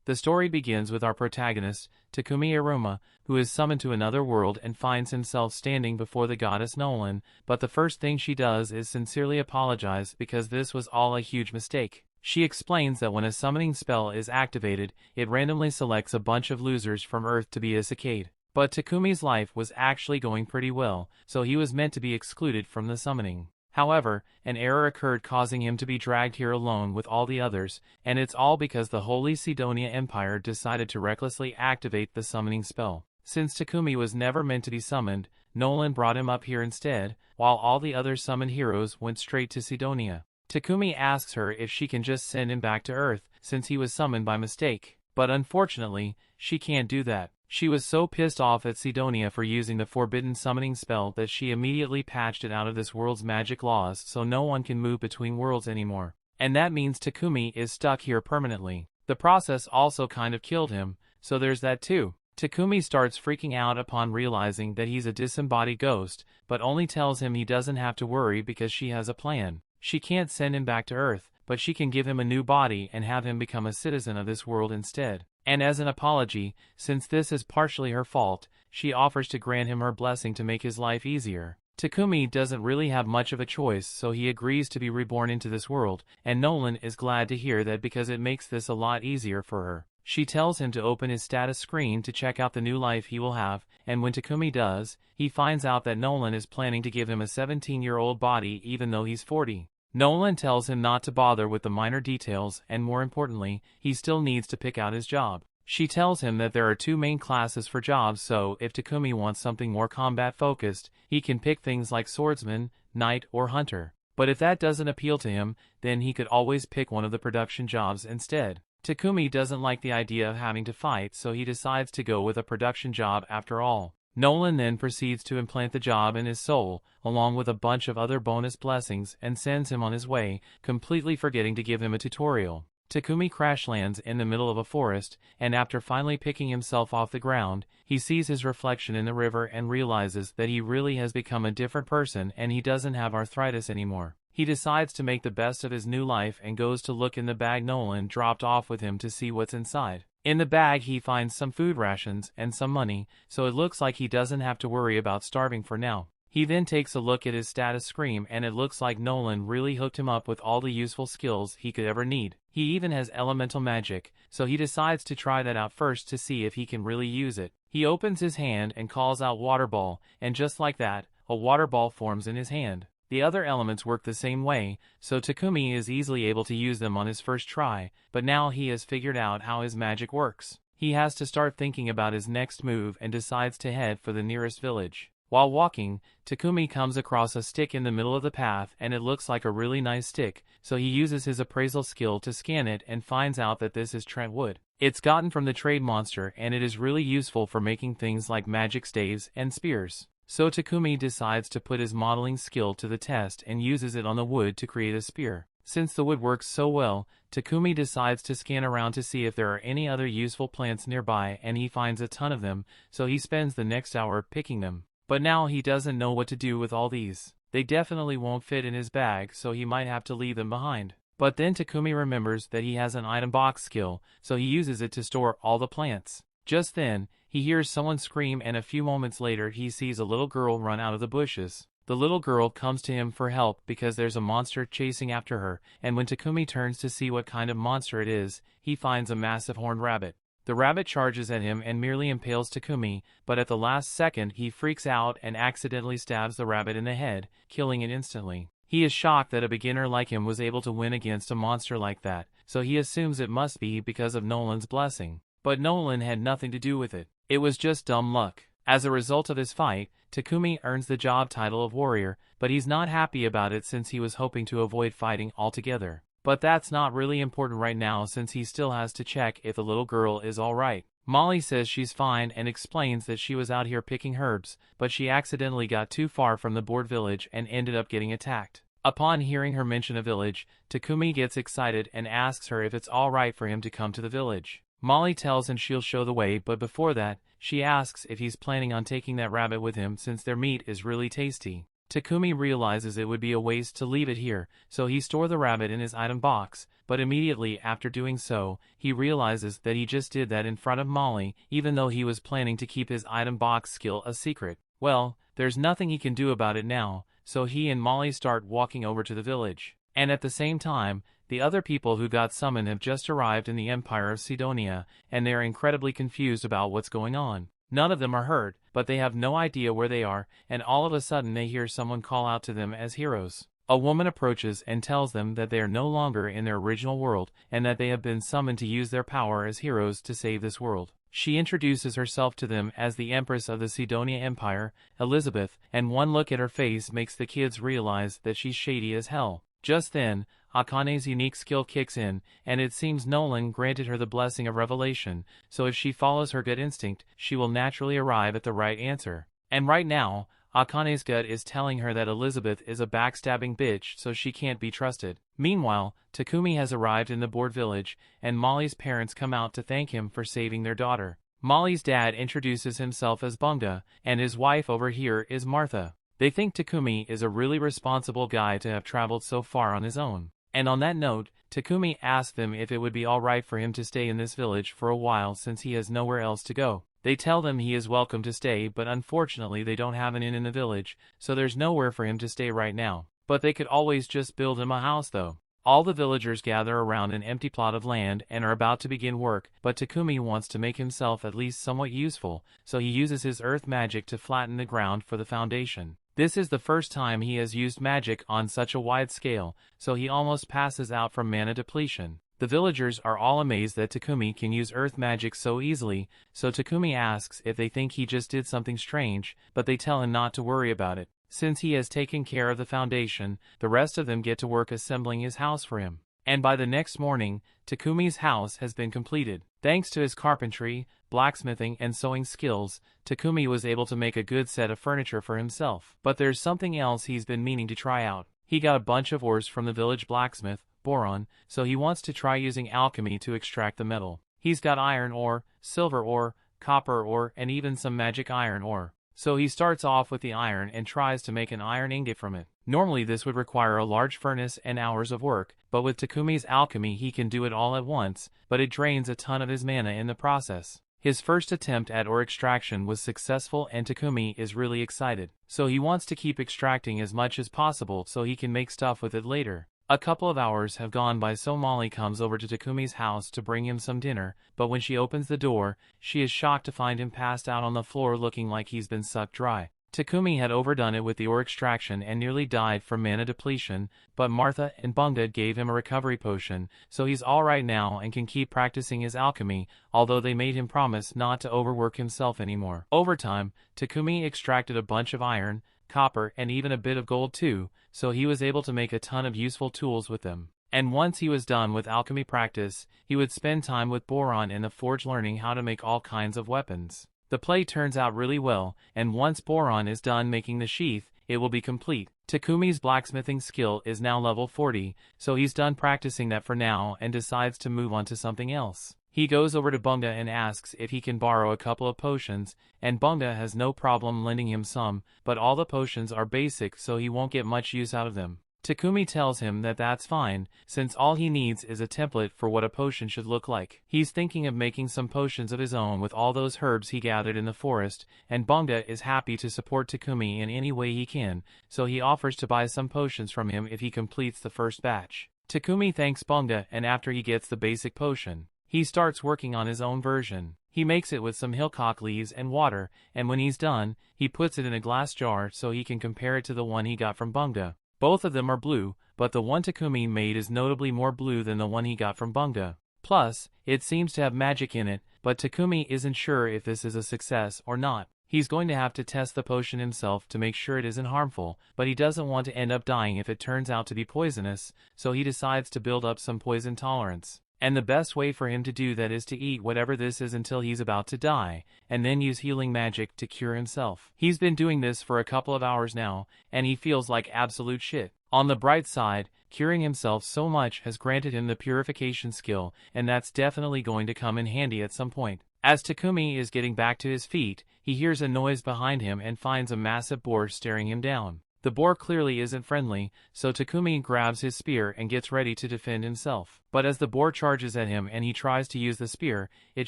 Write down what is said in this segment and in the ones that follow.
The story begins with our protagonist, Takumi Iruma, who is summoned to another world and finds himself standing before the goddess Nolan, but the first thing she does is sincerely apologize because this was all a huge mistake. She explains that when a summoning spell is activated, it randomly selects a bunch of losers from Earth to be Isekaid. But Takumi's life was actually going pretty well, so he was meant to be excluded from the summoning. However, an error occurred causing him to be dragged here alone with all the others, and it's all because the Holy Sidonia Empire decided to recklessly activate the summoning spell. Since Takumi was never meant to be summoned, Nolan brought him up here instead, while all the other summoned heroes went straight to Sidonia. Takumi asks her if she can just send him back to Earth, since he was summoned by mistake, but unfortunately, she can't do that. She was so pissed off at Sidonia for using the forbidden summoning spell that she immediately patched it out of this world's magic laws so no one can move between worlds anymore. And that means Takumi is stuck here permanently. The process also kind of killed him, so there's that too. Takumi starts freaking out upon realizing that he's a disembodied ghost, but only tells him he doesn't have to worry because she has a plan. She can't send him back to Earth, but she can give him a new body and have him become a citizen of this world instead. And as an apology, since this is partially her fault, she offers to grant him her blessing to make his life easier. Takumi doesn't really have much of a choice, so he agrees to be reborn into this world, and Nolan is glad to hear that because it makes this a lot easier for her. She tells him to open his status screen to check out the new life he will have, and when Takumi does, he finds out that Nolan is planning to give him a 17-year-old body even though he's 40. Nolan tells him not to bother with the minor details and more importantly, he still needs to pick out his job. She tells him that there are two main classes for jobs, so if Takumi wants something more combat focused, he can pick things like swordsman, knight or hunter. But if that doesn't appeal to him, then he could always pick one of the production jobs instead. Takumi doesn't like the idea of having to fight, so he decides to go with a production job after all. Nolan then proceeds to implant the job in his soul, along with a bunch of other bonus blessings, and sends him on his way, completely forgetting to give him a tutorial. Takumi crash lands in the middle of a forest, and after finally picking himself off the ground, he sees his reflection in the river and realizes that he really has become a different person and he doesn't have arthritis anymore. He decides to make the best of his new life and goes to look in the bag Nolan dropped off with him to see what's inside. In the bag he finds some food rations and some money, so it looks like he doesn't have to worry about starving for now. He then takes a look at his status screen and it looks like Nolan really hooked him up with all the useful skills he could ever need. He even has elemental magic, so he decides to try that out first to see if he can really use it. He opens his hand and calls out water ball, and just like that, a water ball forms in his hand. The other elements work the same way, so Takumi is easily able to use them on his first try, but now he has figured out how his magic works. He has to start thinking about his next move and decides to head for the nearest village. While walking, Takumi comes across a stick in the middle of the path and it looks like a really nice stick, so he uses his appraisal skill to scan it and finds out that this is Trent wood. It's gotten from the trade monster and it is really useful for making things like magic staves and spears. So Takumi decides to put his modeling skill to the test and uses it on the wood to create a spear. Since the wood works so well, Takumi decides to scan around to see if there are any other useful plants nearby and he finds a ton of them, so he spends the next hour picking them. But now he doesn't know what to do with all these. They definitely won't fit in his bag, so he might have to leave them behind. But then Takumi remembers that he has an item box skill, so he uses it to store all the plants. Just then, he hears someone scream and a few moments later he sees a little girl run out of the bushes. The little girl comes to him for help because there's a monster chasing after her, and when Takumi turns to see what kind of monster it is, he finds a massive horned rabbit. The rabbit charges at him and merely impales Takumi, but at the last second he freaks out and accidentally stabs the rabbit in the head, killing it instantly. He is shocked that a beginner like him was able to win against a monster like that, so he assumes it must be because of Nolan's blessing. But Nolan had nothing to do with it. It was just dumb luck. As a result of his fight, Takumi earns the job title of warrior, but he's not happy about it since he was hoping to avoid fighting altogether. But that's not really important right now since he still has to check if the little girl is alright. Molly says she's fine and explains that she was out here picking herbs, but she accidentally got too far from the board village and ended up getting attacked. Upon hearing her mention a village, Takumi gets excited and asks her if it's alright for him to come to the village. Molly tells him she'll show the way, but before that, she asks if he's planning on taking that rabbit with him since their meat is really tasty. Takumi realizes it would be a waste to leave it here, so he stores the rabbit in his item box, but immediately after doing so, he realizes that he just did that in front of Molly, even though he was planning to keep his item box skill a secret. Well, there's nothing he can do about it now, so he and Molly start walking over to the village. And at the same time, the other people who got summoned have just arrived in the Empire of Sidonia, and they are incredibly confused about what's going on. None of them are hurt, but they have no idea where they are, and all of a sudden they hear someone call out to them as heroes. A woman approaches and tells them that they are no longer in their original world, and that they have been summoned to use their power as heroes to save this world. She introduces herself to them as the Empress of the Sidonia Empire, Elizabeth, and one look at her face makes the kids realize that she's shady as hell. Just then, Akane's unique skill kicks in, and it seems Nolan granted her the blessing of revelation, so if she follows her gut instinct, she will naturally arrive at the right answer. And right now, Akane's gut is telling her that Elizabeth is a backstabbing bitch, so she can't be trusted. Meanwhile, Takumi has arrived in the board village, and Molly's parents come out to thank him for saving their daughter. Molly's dad introduces himself as Bunga, and his wife over here is Martha. They think Takumi is a really responsible guy to have traveled so far on his own. And on that note, Takumi asks them if it would be alright for him to stay in this village for a while since he has nowhere else to go. They tell them he is welcome to stay, but unfortunately they don't have an inn in the village, so there's nowhere for him to stay right now. But they could always just build him a house though. All the villagers gather around an empty plot of land and are about to begin work, but Takumi wants to make himself at least somewhat useful, so he uses his earth magic to flatten the ground for the foundation. This is the first time he has used magic on such a wide scale, so he almost passes out from mana depletion. The villagers are all amazed that Takumi can use earth magic so easily, so Takumi asks if they think he just did something strange, but they tell him not to worry about it. Since he has taken care of the foundation, the rest of them get to work assembling his house for him. And by the next morning, Takumi's house has been completed. Thanks to his carpentry, blacksmithing, and sewing skills, Takumi was able to make a good set of furniture for himself. But there's something else he's been meaning to try out. He got a bunch of ores from the village blacksmith, Boron, so he wants to try using alchemy to extract the metal. He's got iron ore, silver ore, copper ore, and even some magic iron ore. So he starts off with the iron and tries to make an iron ingot from it. Normally this would require a large furnace and hours of work, but with Takumi's alchemy he can do it all at once, but it drains a ton of his mana in the process. His first attempt at ore extraction was successful and Takumi is really excited. So he wants to keep extracting as much as possible so he can make stuff with it later. A couple of hours have gone by, so Molly comes over to Takumi's house to bring him some dinner, but when she opens the door, she is shocked to find him passed out on the floor looking like he's been sucked dry. Takumi had overdone it with the ore extraction and nearly died from mana depletion, but Martha and Bunga gave him a recovery potion, so he's alright now and can keep practicing his alchemy, although they made him promise not to overwork himself anymore. Over time, Takumi extracted a bunch of iron, copper, and even a bit of gold too, so he was able to make a ton of useful tools with them. And once he was done with alchemy practice, he would spend time with Boron in the forge learning how to make all kinds of weapons. The play turns out really well, and once Boron is done making the sheath, it will be complete. Takumi's blacksmithing skill is now level 40, so he's done practicing that for now and decides to move on to something else. He goes over to Bunga and asks if he can borrow a couple of potions, and Bunga has no problem lending him some, but all the potions are basic so he won't get much use out of them. Takumi tells him that that's fine, since all he needs is a template for what a potion should look like. He's thinking of making some potions of his own with all those herbs he gathered in the forest, and Bunga is happy to support Takumi in any way he can, so he offers to buy some potions from him if he completes the first batch. Takumi thanks Bunga, and after he gets the basic potion, he starts working on his own version. He makes it with some hillcock leaves and water, and when he's done, he puts it in a glass jar so he can compare it to the one he got from Bunga. Both of them are blue, but the one Takumi made is notably more blue than the one he got from Bunga. Plus, it seems to have magic in it, but Takumi isn't sure if this is a success or not. He's going to have to test the potion himself to make sure it isn't harmful, but he doesn't want to end up dying if it turns out to be poisonous, so he decides to build up some poison tolerance. And the best way for him to do that is to eat whatever this is until he's about to die, and then use healing magic to cure himself. He's been doing this for a couple of hours now, and he feels like absolute shit. On the bright side, curing himself so much has granted him the purification skill, and that's definitely going to come in handy at some point. As Takumi is getting back to his feet, he hears a noise behind him and finds a massive boar staring him down. The boar clearly isn't friendly, so Takumi grabs his spear and gets ready to defend himself. But as the boar charges at him and he tries to use the spear, it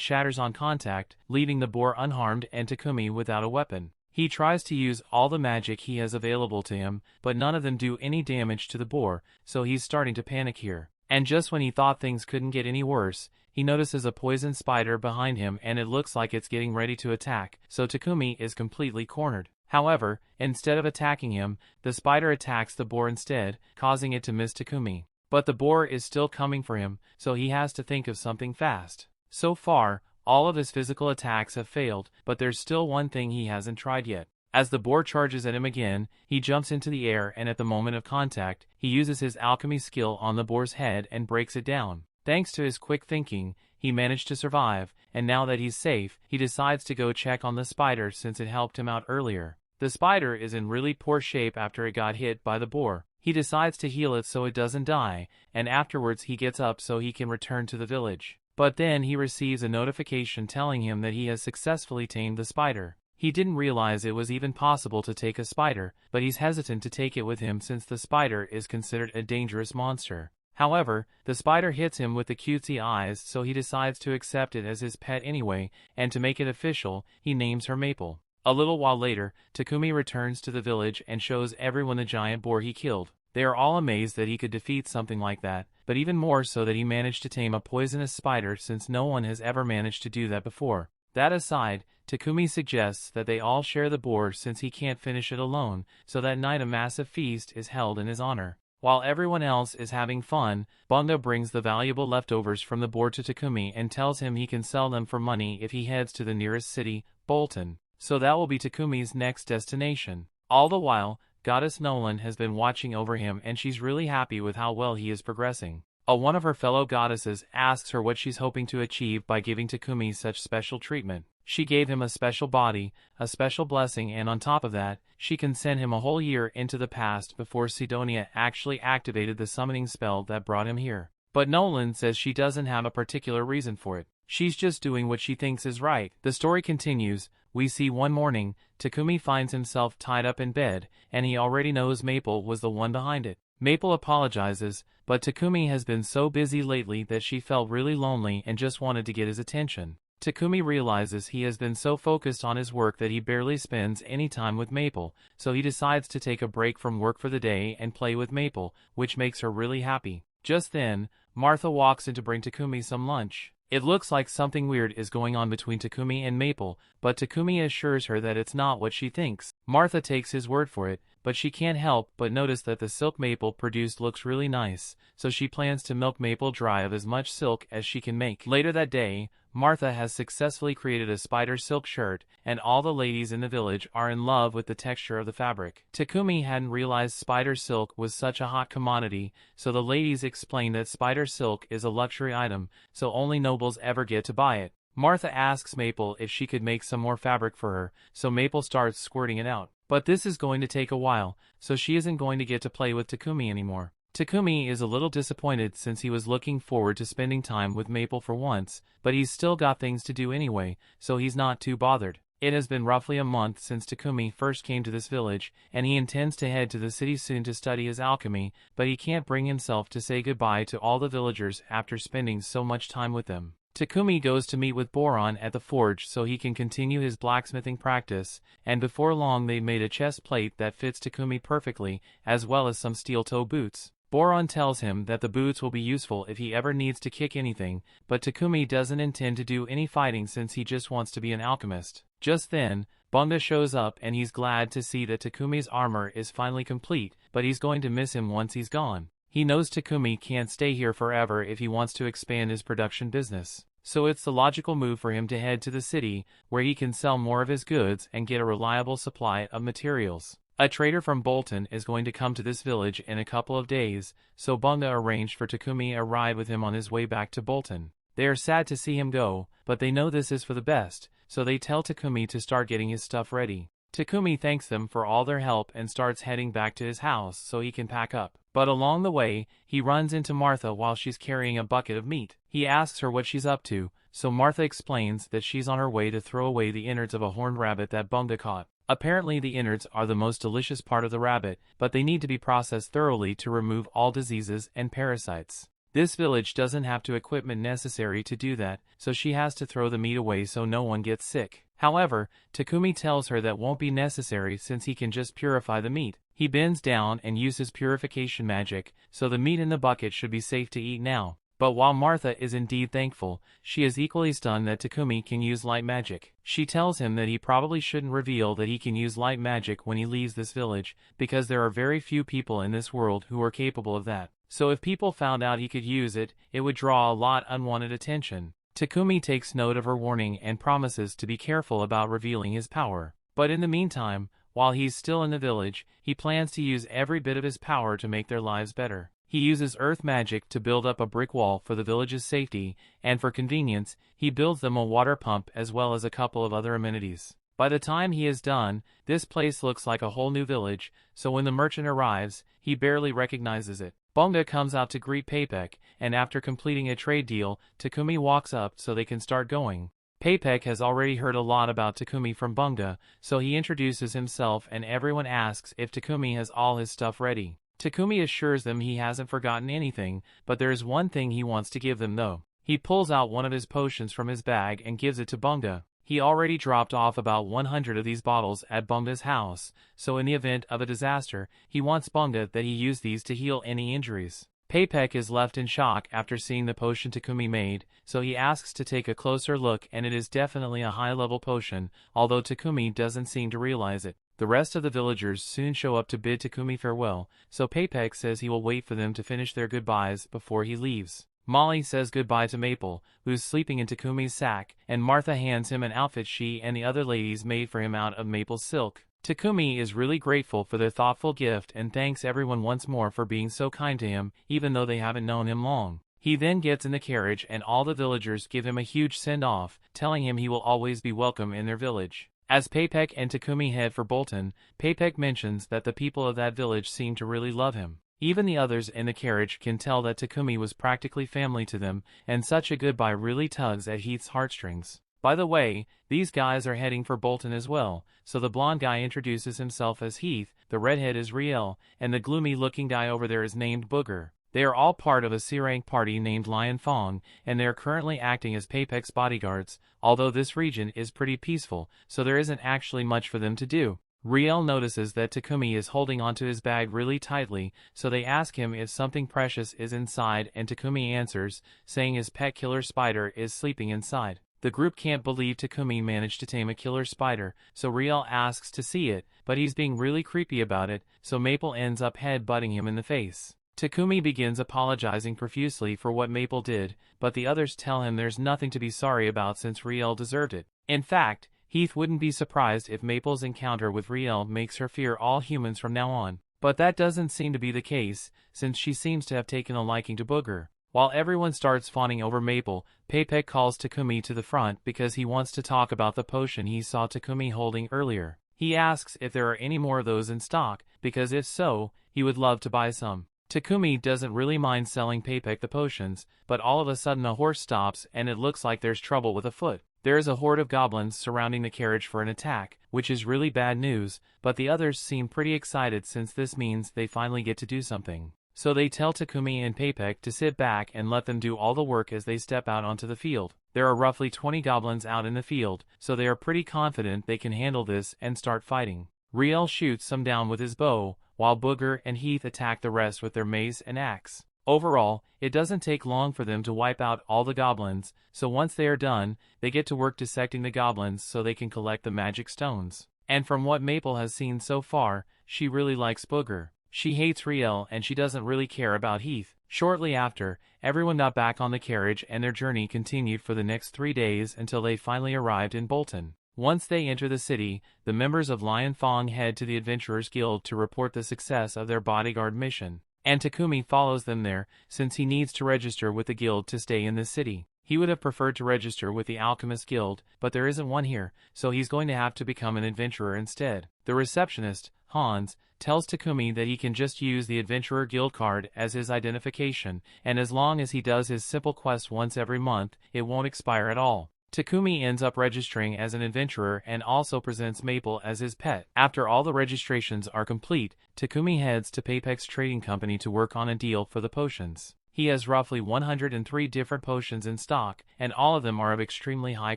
shatters on contact, leaving the boar unharmed and Takumi without a weapon. He tries to use all the magic he has available to him, but none of them do any damage to the boar, so he's starting to panic here. And just when he thought things couldn't get any worse, he notices a poison spider behind him and it looks like it's getting ready to attack, so Takumi is completely cornered. However, instead of attacking him, the spider attacks the boar instead, causing it to miss Takumi. But the boar is still coming for him, so he has to think of something fast. So far, all of his physical attacks have failed, but there's still one thing he hasn't tried yet. As the boar charges at him again, he jumps into the air and at the moment of contact, he uses his alchemy skill on the boar's head and breaks it down. Thanks to his quick thinking, he managed to survive, and now that he's safe, he decides to go check on the spider since it helped him out earlier. The spider is in really poor shape after it got hit by the boar. He decides to heal it so it doesn't die, and afterwards he gets up so he can return to the village. But then he receives a notification telling him that he has successfully tamed the spider. He didn't realize it was even possible to take a spider, but he's hesitant to take it with him since the spider is considered a dangerous monster. However, the spider hits him with the cutesy eyes, so he decides to accept it as his pet anyway, and to make it official, he names her Maple. A little while later, Takumi returns to the village and shows everyone the giant boar he killed. They are all amazed that he could defeat something like that, but even more so that he managed to tame a poisonous spider since no one has ever managed to do that before. That aside, Takumi suggests that they all share the boar since he can't finish it alone, so that night a massive feast is held in his honor. While everyone else is having fun, Bunga brings the valuable leftovers from the boar to Takumi and tells him he can sell them for money if he heads to the nearest city, Bolton. So that will be Takumi's next destination. All the while, Goddess Nolan has been watching over him and she's really happy with how well he is progressing. One of her fellow goddesses asks her what she's hoping to achieve by giving Takumi such special treatment. She gave him a special body, a special blessing, and on top of that, she can send him a whole year into the past before Sidonia actually activated the summoning spell that brought him here. But Nolan says she doesn't have a particular reason for it. She's just doing what she thinks is right. The story continues. We see one morning, Takumi finds himself tied up in bed, and he already knows Maple was the one behind it. Maple apologizes, but Takumi has been so busy lately that she felt really lonely and just wanted to get his attention. Takumi realizes he has been so focused on his work that he barely spends any time with Maple, so he decides to take a break from work for the day and play with Maple, which makes her really happy. Just then, Martha walks in to bring Takumi some lunch. It looks like something weird is going on between Takumi and Maple, but Takumi assures her that it's not what she thinks. Martha takes his word for it, but she can't help but notice that the silk Maple produced looks really nice, so she plans to milk Maple dry of as much silk as she can make. Later that day, Martha has successfully created a spider silk shirt, and all the ladies in the village are in love with the texture of the fabric. Takumi hadn't realized spider silk was such a hot commodity, so the ladies explain that spider silk is a luxury item, so only nobles ever get to buy it. Martha asks Maple if she could make some more fabric for her, so Maple starts squirting it out. But this is going to take a while, so she isn't going to get to play with Takumi anymore. Takumi is a little disappointed since he was looking forward to spending time with Maple for once, but he's still got things to do anyway, so he's not too bothered. It has been roughly a month since Takumi first came to this village, and he intends to head to the city soon to study his alchemy, but he can't bring himself to say goodbye to all the villagers after spending so much time with them. Takumi goes to meet with Boron at the forge so he can continue his blacksmithing practice, and before long they made a chest plate that fits Takumi perfectly, as well as some steel-toe boots. Boron tells him that the boots will be useful if he ever needs to kick anything, but Takumi doesn't intend to do any fighting since he just wants to be an alchemist. Just then, Bunga shows up and he's glad to see that Takumi's armor is finally complete, but he's going to miss him once he's gone. He knows Takumi can't stay here forever if he wants to expand his production business, so it's the logical move for him to head to the city, where he can sell more of his goods and get a reliable supply of materials. A trader from Bolton is going to come to this village in a couple of days, so Bunga arranged for Takumi a ride with him on his way back to Bolton. They are sad to see him go, but they know this is for the best, so they tell Takumi to start getting his stuff ready. Takumi thanks them for all their help and starts heading back to his house so he can pack up. But along the way, he runs into Martha while she's carrying a bucket of meat. He asks her what she's up to, so Martha explains that she's on her way to throw away the innards of a horned rabbit that Bunga caught. Apparently the innards are the most delicious part of the rabbit, but they need to be processed thoroughly to remove all diseases and parasites. This village doesn't have the equipment necessary to do that, so she has to throw the meat away so no one gets sick. However, Takumi tells her that won't be necessary since he can just purify the meat. He bends down and uses purification magic, so the meat in the bucket should be safe to eat now. But while Martha is indeed thankful, she is equally stunned that Takumi can use light magic. She tells him that he probably shouldn't reveal that he can use light magic when he leaves this village, because there are very few people in this world who are capable of that. So if people found out he could use it, it would draw a lot unwanted attention. Takumi takes note of her warning and promises to be careful about revealing his power. But in the meantime, while he's still in the village, he plans to use every bit of his power to make their lives better. He uses earth magic to build up a brick wall for the village's safety, and for convenience, he builds them a water pump as well as a couple of other amenities. By the time he is done, this place looks like a whole new village, so when the merchant arrives, he barely recognizes it. Bunga comes out to greet Paypek, and after completing a trade deal, Takumi walks up so they can start going. Paypek has already heard a lot about Takumi from Bunga, so he introduces himself and everyone asks if Takumi has all his stuff ready. Takumi assures them he hasn't forgotten anything, but there is one thing he wants to give them though. He pulls out one of his potions from his bag and gives it to Bunga. He already dropped off about 100 of these bottles at Bunga's house, so in the event of a disaster, he wants Bunga that he use these to heal any injuries. Paypek is left in shock after seeing the potion Takumi made, so he asks to take a closer look and it is definitely a high-level potion, although Takumi doesn't seem to realize it. The rest of the villagers soon show up to bid Takumi farewell, so Paypek says he will wait for them to finish their goodbyes before he leaves. Molly says goodbye to Maple, who's sleeping in Takumi's sack, and Martha hands him an outfit she and the other ladies made for him out of maple silk. Takumi is really grateful for their thoughtful gift and thanks everyone once more for being so kind to him, even though they haven't known him long. He then gets in the carriage and all the villagers give him a huge send-off, telling him he will always be welcome in their village. As Paypek and Takumi head for Bolton, Paypek mentions that the people of that village seem to really love him. Even the others in the carriage can tell that Takumi was practically family to them, and such a goodbye really tugs at Heath's heartstrings. By the way, these guys are heading for Bolton as well, so the blonde guy introduces himself as Heath, the redhead is Riel, and the gloomy-looking guy over there is named Booger. They are all part of a C-rank party named Lion Fong, and they are currently acting as Paypek's bodyguards, although this region is pretty peaceful, so there isn't actually much for them to do. Riel notices that Takumi is holding onto his bag really tightly, so they ask him if something precious is inside and Takumi answers, saying his pet killer spider is sleeping inside. The group can't believe Takumi managed to tame a killer spider, so Riel asks to see it, but he's being really creepy about it, so Maple ends up head-butting him in the face. Takumi begins apologizing profusely for what Maple did, but the others tell him there's nothing to be sorry about since Riel deserved it. In fact, Heath wouldn't be surprised if Maple's encounter with Riel makes her fear all humans from now on. But that doesn't seem to be the case, since she seems to have taken a liking to Booger. While everyone starts fawning over Maple, Paypek calls Takumi to the front because he wants to talk about the potion he saw Takumi holding earlier. He asks if there are any more of those in stock, because if so, he would love to buy some. Takumi doesn't really mind selling Paypek the potions, but all of a sudden a horse stops and it looks like there's trouble with a foot. There is a horde of goblins surrounding the carriage for an attack, which is really bad news, but the others seem pretty excited since this means they finally get to do something. So they tell Takumi and Paypek to sit back and let them do all the work as they step out onto the field. There are roughly 20 goblins out in the field, so they are pretty confident they can handle this and start fighting. Riel shoots some down with his bow, while Booger and Heath attack the rest with their mace and axe. Overall, it doesn't take long for them to wipe out all the goblins, so once they are done, they get to work dissecting the goblins so they can collect the magic stones. And from what Maple has seen so far, she really likes Booger. She hates Riel and she doesn't really care about Heath. Shortly after, everyone got back on the carriage and their journey continued for the next 3 days until they finally arrived in Bolton. Once they enter the city, the members of Lion Fong head to the Adventurers Guild to report the success of their bodyguard mission. And Takumi follows them there, since he needs to register with the guild to stay in the city. He would have preferred to register with the Alchemist Guild, but there isn't one here, so he's going to have to become an adventurer instead. The receptionist, Hans, tells Takumi that he can just use the Adventurer Guild card as his identification, and as long as he does his simple quest once every month, it won't expire at all. Takumi ends up registering as an adventurer and also presents Maple as his pet. After all the registrations are complete, Takumi heads to Paypek's trading company to work on a deal for the potions. He has roughly 103 different potions in stock, and all of them are of extremely high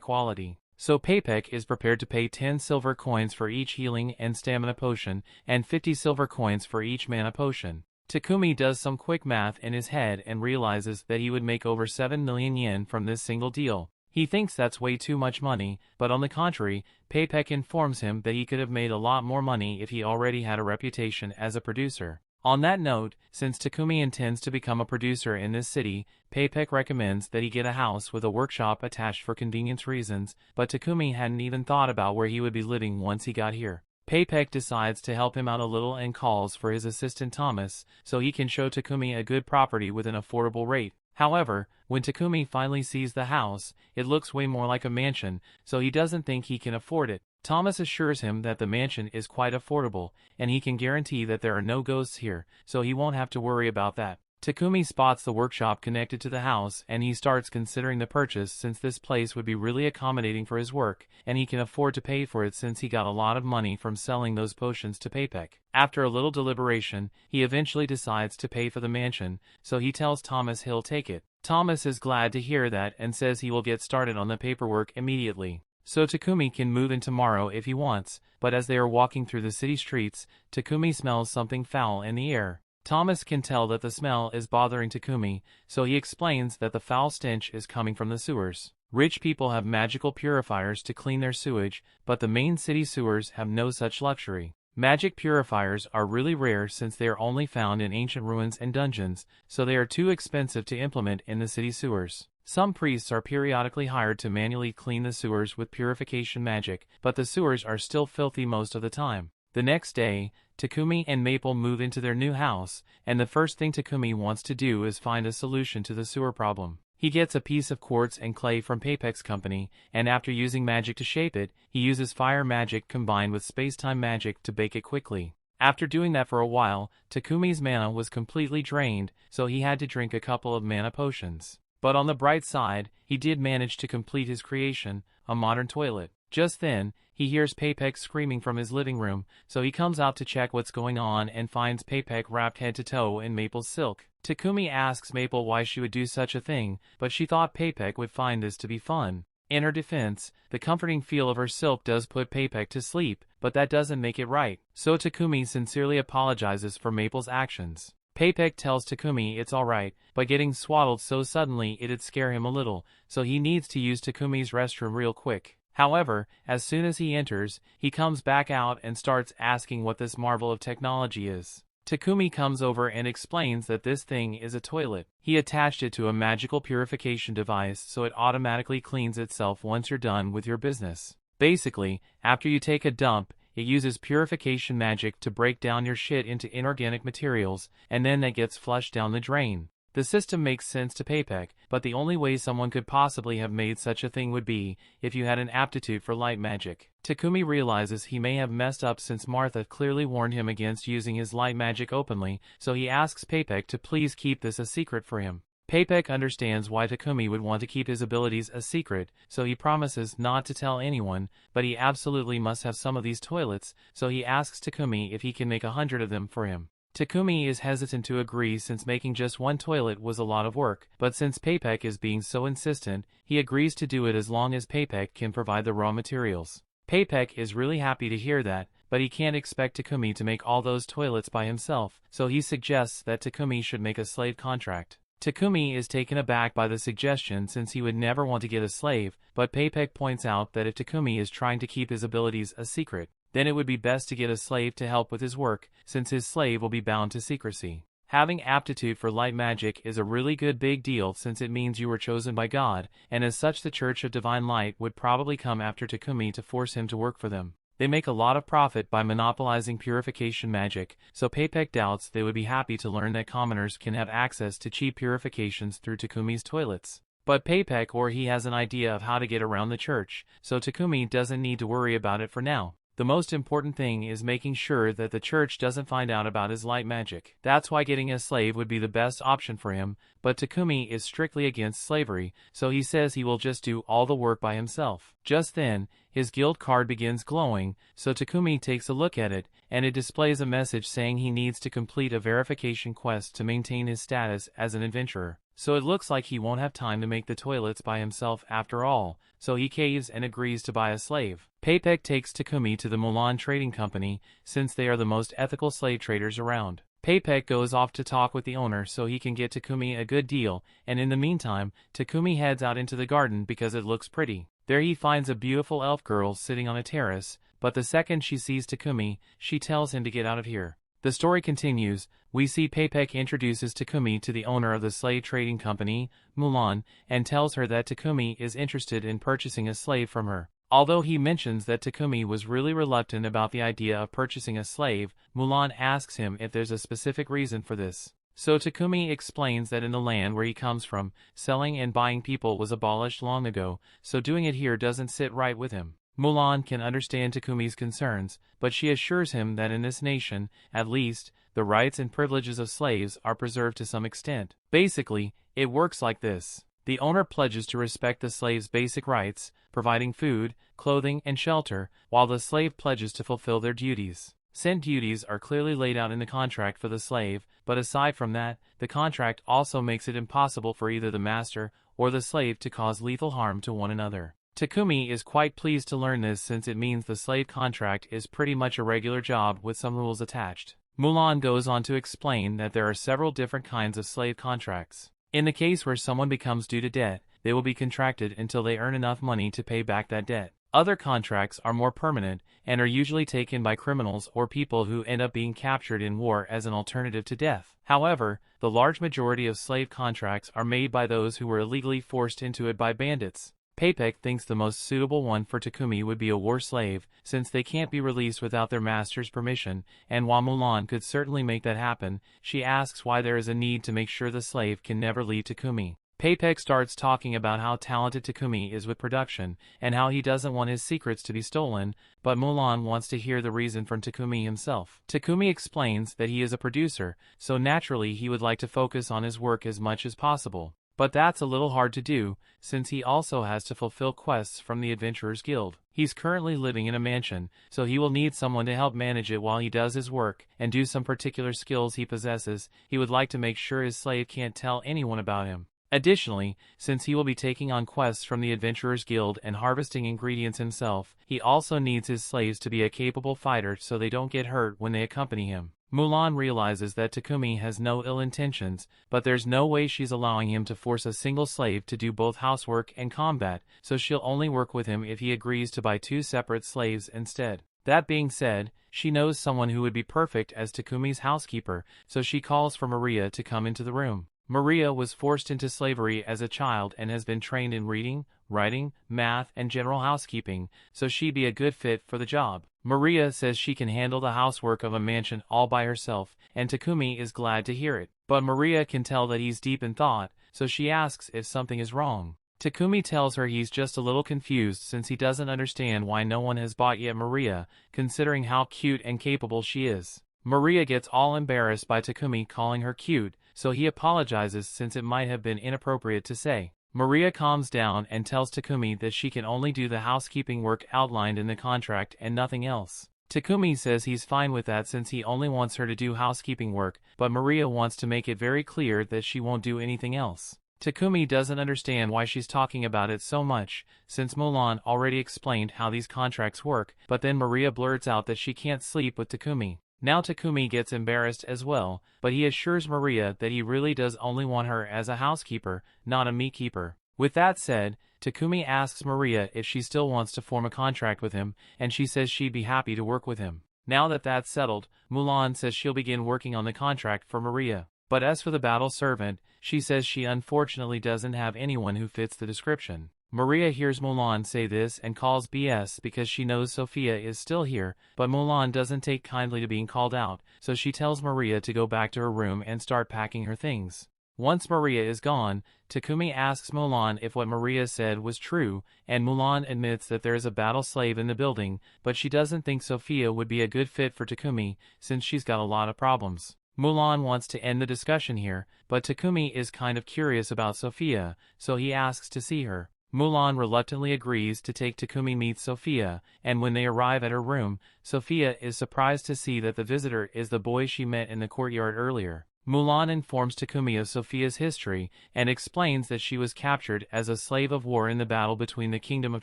quality. So Paypek is prepared to pay 10 silver coins for each healing and stamina potion, and 50 silver coins for each mana potion. Takumi does some quick math in his head and realizes that he would make over 7 million yen from this single deal. He thinks that's way too much money, but on the contrary, Paypek informs him that he could have made a lot more money if he already had a reputation as a producer. On that note, since Takumi intends to become a producer in this city, Paypek recommends that he get a house with a workshop attached for convenience reasons, but Takumi hadn't even thought about where he would be living once he got here. Paypek decides to help him out a little and calls for his assistant Thomas, so he can show Takumi a good property with an affordable rate. However, when Takumi finally sees the house, it looks way more like a mansion, so he doesn't think he can afford it. Thomas assures him that the mansion is quite affordable, and he can guarantee that there are no ghosts here, so he won't have to worry about that. Takumi spots the workshop connected to the house and he starts considering the purchase since this place would be really accommodating for his work, and he can afford to pay for it since he got a lot of money from selling those potions to Paypek. After a little deliberation, he eventually decides to pay for the mansion, so he tells Thomas he'll take it. Thomas is glad to hear that and says he will get started on the paperwork immediately. So Takumi can move in tomorrow if he wants, but as they are walking through the city streets, Takumi smells something foul in the air. Thomas can tell that the smell is bothering Takumi, so he explains that the foul stench is coming from the sewers. Rich people have magical purifiers to clean their sewage, but the main city sewers have no such luxury. Magic purifiers are really rare since they are only found in ancient ruins and dungeons, so they are too expensive to implement in the city sewers. Some priests are periodically hired to manually clean the sewers with purification magic, but the sewers are still filthy most of the time. The next day, Takumi and Maple move into their new house, and the first thing Takumi wants to do is find a solution to the sewer problem. He gets a piece of quartz and clay from Paypek's company, and after using magic to shape it, he uses fire magic combined with space-time magic to bake it quickly. After doing that for a while, Takumi's mana was completely drained, so he had to drink a couple of mana potions. But on the bright side, he did manage to complete his creation, a modern toilet. Just then, he hears Paypek screaming from his living room, so he comes out to check what's going on and finds Paypek wrapped head to toe in Maple's silk. Takumi asks Maple why she would do such a thing, but she thought Paypek would find this to be fun. In her defense, the comforting feel of her silk does put Paypek to sleep, but that doesn't make it right. So Takumi sincerely apologizes for Maple's actions. Paypek tells Takumi it's alright, but getting swaddled so suddenly it'd scare him a little, so he needs to use Takumi's restroom real quick. However, as soon as he enters, he comes back out and starts asking what this marvel of technology is. Takumi comes over and explains that this thing is a toilet. He attached it to a magical purification device so it automatically cleans itself once you're done with your business. Basically, after you take a dump, it uses purification magic to break down your shit into inorganic materials, and then that gets flushed down the drain. The system makes sense to Paypek, but the only way someone could possibly have made such a thing would be if you had an aptitude for light magic. Takumi realizes he may have messed up since Martha clearly warned him against using his light magic openly, so he asks Paypek to please keep this a secret for him. Paypek understands why Takumi would want to keep his abilities a secret, so he promises not to tell anyone, but he absolutely must have some of these toilets, so he asks Takumi if he can make 100 of them for him. Takumi is hesitant to agree since making just one toilet was a lot of work, but since Paypek is being so insistent, he agrees to do it as long as Paypek can provide the raw materials. Paypek is really happy to hear that, but he can't expect Takumi to make all those toilets by himself, so he suggests that Takumi should make a slave contract. Takumi is taken aback by the suggestion since he would never want to get a slave, but Paypek points out that if Takumi is trying to keep his abilities a secret, then it would be best to get a slave to help with his work, since his slave will be bound to secrecy. Having aptitude for light magic is a really good big deal since it means you were chosen by God, and as such the Church of Divine Light would probably come after Takumi to force him to work for them. They make a lot of profit by monopolizing purification magic, so Paypek doubts they would be happy to learn that commoners can have access to cheap purifications through Takumi's toilets. But Paypek or he has an idea of how to get around the church, so Takumi doesn't need to worry about it for now. The most important thing is making sure that the church doesn't find out about his light magic. That's why getting a slave would be the best option for him, but Takumi is strictly against slavery, so he says he will just do all the work by himself. Just then, his guild card begins glowing, so Takumi takes a look at it, and it displays a message saying he needs to complete a verification quest to maintain his status as an adventurer. So it looks like he won't have time to make the toilets by himself after all, so he caves and agrees to buy a slave. Paypek takes Takumi to the Mulan Trading Company, since they are the most ethical slave traders around. Paypek goes off to talk with the owner so he can get Takumi a good deal, and in the meantime, Takumi heads out into the garden because it looks pretty. There he finds a beautiful elf girl sitting on a terrace, but the second she sees Takumi, she tells him to get out of here. The story continues. We see Paypek introduces Takumi to the owner of the slave trading company, Mulan, and tells her that Takumi is interested in purchasing a slave from her. Although he mentions that Takumi was really reluctant about the idea of purchasing a slave, Mulan asks him if there's a specific reason for this. So Takumi explains that in the land where he comes from, selling and buying people was abolished long ago, so doing it here doesn't sit right with him. Mulan can understand Takumi's concerns, but she assures him that in this nation, at least, the rights and privileges of slaves are preserved to some extent. Basically, it works like this. The owner pledges to respect the slave's basic rights, providing food, clothing, and shelter, while the slave pledges to fulfill their duties. Said duties are clearly laid out in the contract for the slave, but aside from that, the contract also makes it impossible for either the master or the slave to cause lethal harm to one another. Takumi is quite pleased to learn this since it means the slave contract is pretty much a regular job with some rules attached. Mulan goes on to explain that there are several different kinds of slave contracts. In the case where someone becomes due to debt, they will be contracted until they earn enough money to pay back that debt. Other contracts are more permanent and are usually taken by criminals or people who end up being captured in war as an alternative to death. However, the large majority of slave contracts are made by those who were illegally forced into it by bandits. Paypek thinks the most suitable one for Takumi would be a war slave, since they can't be released without their master's permission, and while Mulan could certainly make that happen, she asks why there is a need to make sure the slave can never leave Takumi. Paypek starts talking about how talented Takumi is with production, and how he doesn't want his secrets to be stolen, but Mulan wants to hear the reason from Takumi himself. Takumi explains that he is a producer, so naturally he would like to focus on his work as much as possible. But that's a little hard to do, since he also has to fulfill quests from the Adventurers Guild. He's currently living in a mansion, so he will need someone to help manage it while he does his work, and do some particular skills he possesses. He would like to make sure his slave can't tell anyone about him. Additionally, since he will be taking on quests from the Adventurers Guild and harvesting ingredients himself, he also needs his slaves to be a capable fighter so they don't get hurt when they accompany him. Mulan realizes that Takumi has no ill intentions, but there's no way she's allowing him to force a single slave to do both housework and combat, so she'll only work with him if he agrees to buy 2 separate slaves instead. That being said, she knows someone who would be perfect as Takumi's housekeeper, so she calls for Maria to come into the room. Maria was forced into slavery as a child and has been trained in reading, writing, math, and general housekeeping, so she'd be a good fit for the job. Maria says she can handle the housework of a mansion all by herself, and Takumi is glad to hear it. But Maria can tell that he's deep in thought, so she asks if something is wrong. Takumi tells her he's just a little confused since he doesn't understand why no one has bought yet Maria, considering how cute and capable she is. Maria gets all embarrassed by Takumi calling her cute, so he apologizes since it might have been inappropriate to say. Maria calms down and tells Takumi that she can only do the housekeeping work outlined in the contract and nothing else. Takumi says he's fine with that since he only wants her to do housekeeping work, but Maria wants to make it very clear that she won't do anything else. Takumi doesn't understand why she's talking about it so much, since Mulan already explained how these contracts work, but then Maria blurts out that she can't sleep with Takumi. Now Takumi gets embarrassed as well, but he assures Maria that he really does only want her as a housekeeper, not a meat keeper. With that said, Takumi asks Maria if she still wants to form a contract with him, and she says she'd be happy to work with him. Now that that's settled, Mulan says she'll begin working on the contract for Maria. But as for the battle servant, she says she unfortunately doesn't have anyone who fits the description. Maria hears Mulan say this and calls BS because she knows Sophia is still here, but Mulan doesn't take kindly to being called out, so she tells Maria to go back to her room and start packing her things. Once Maria is gone, Takumi asks Mulan if what Maria said was true, and Mulan admits that there is a battle slave in the building, but she doesn't think Sophia would be a good fit for Takumi, since she's got a lot of problems. Mulan wants to end the discussion here, but Takumi is kind of curious about Sophia, so he asks to see her. Mulan reluctantly agrees to take Takumi meet Sophia, and when they arrive at her room, Sophia is surprised to see that the visitor is the boy she met in the courtyard earlier. Mulan informs Takumi of Sophia's history, and explains that she was captured as a slave of war in the battle between the Kingdom of